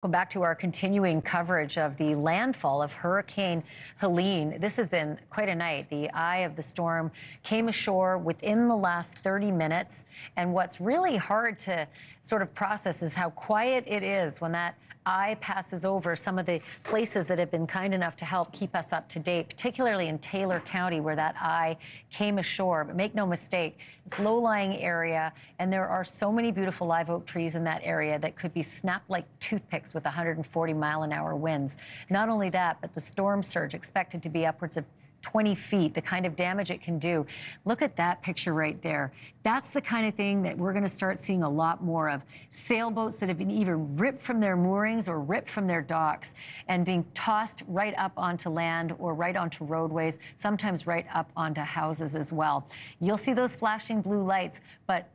Go back to our continuing coverage of the landfall of Hurricane Helene. This has been quite a night. The eye of the storm came ashore within the last 30 minutes. And what's really hard to sort of process is how quiet it is when that eye passes over some of the places that have been kind enough to help keep us up to date, particularly in Taylor County where that eye came ashore. But make no mistake, it's low-lying area, and there are so many beautiful live oak trees in that area that could be snapped like toothpicks with 140-mile-an-hour winds. Not only that, but the storm surge expected to be upwards of 20 feet, the kind of damage it can do. Look at that picture right there. That's the kind of thing that we're going to start seeing a lot more of. Sailboats that have been either ripped from their moorings or ripped from their docks and being tossed right up onto land or right onto roadways, sometimes right up onto houses as well. You'll see those flashing blue lights, but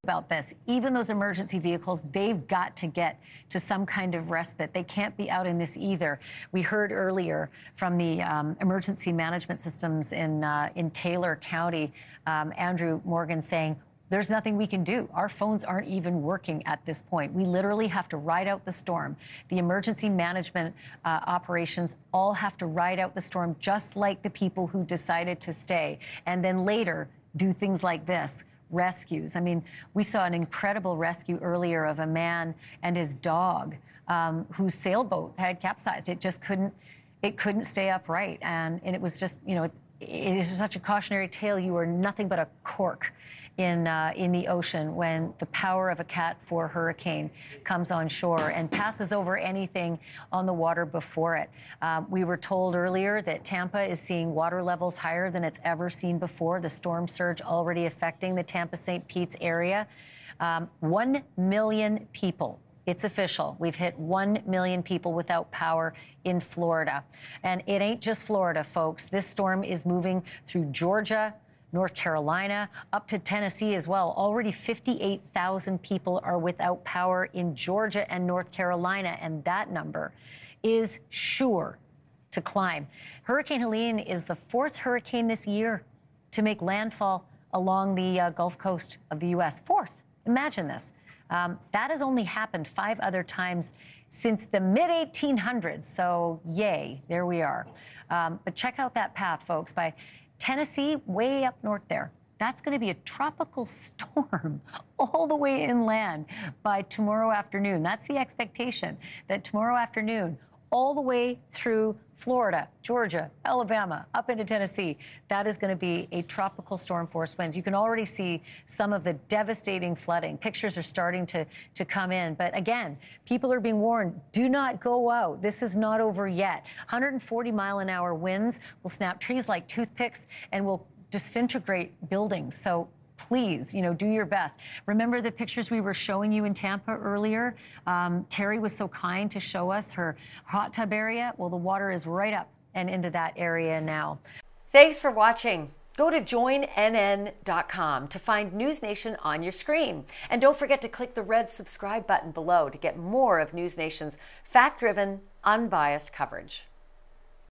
about this. Even those emergency vehicles, they've got to get to some kind of respite. They can't be out in this either. We heard earlier from the emergency management systems in Taylor County, Andrew Morgan saying, there's nothing we can do. Our phones aren't even working at this point. We literally have to ride out the storm. The emergency management operations all have to ride out the storm, just like the people who decided to stay, and then later do things like this. Rescues. I mean, we saw an incredible rescue earlier of a man and his dog whose sailboat had capsized. It just couldn't stay upright. And it was just, you know, it is such a cautionary tale. You are nothing but a cork in the ocean when the power of a Cat 4 hurricane comes on shore and passes over anything on the water before it. We were told earlier that Tampa is seeing water levels higher than it's ever seen before. The storm surge already affecting the Tampa-St. Pete's area. 1 million people. It's official. We've hit 1 million people without power in Florida. And it ain't just Florida, folks. This storm is moving through Georgia, North Carolina, up to Tennessee as well. Already 58,000 people are without power in Georgia and North Carolina, and that number is sure to climb. Hurricane Helene is the 4th hurricane this year to make landfall along the Gulf Coast of the U.S. 4th. Imagine this. That has only happened 5 other times since the mid-1800s, so yay, there we are. But check out that path, folks, by Tennessee, way up north there. That's going to be a tropical storm all the way inland by tomorrow afternoon. That's the expectation, that tomorrow afternoon, all the way through Florida, Georgia, Alabama, up into Tennessee, that is going to be a tropical storm force winds. You can already see some of the devastating flooding. Pictures are starting to come in. But again, people are being warned, do not go out. This is not over yet. 140-mile-an-hour winds will snap trees like toothpicks and will disintegrate buildings. So please, you know, do your best. Remember the pictures we were showing you in Tampa earlier? Terry was so kind to show us her hot tub area. Well, the water is right up and into that area now. Thanks for watching. Go to joinnn.com to find NewsNation on your screen. And don't forget to click the red subscribe button below to get more of NewsNation's fact-driven, unbiased coverage.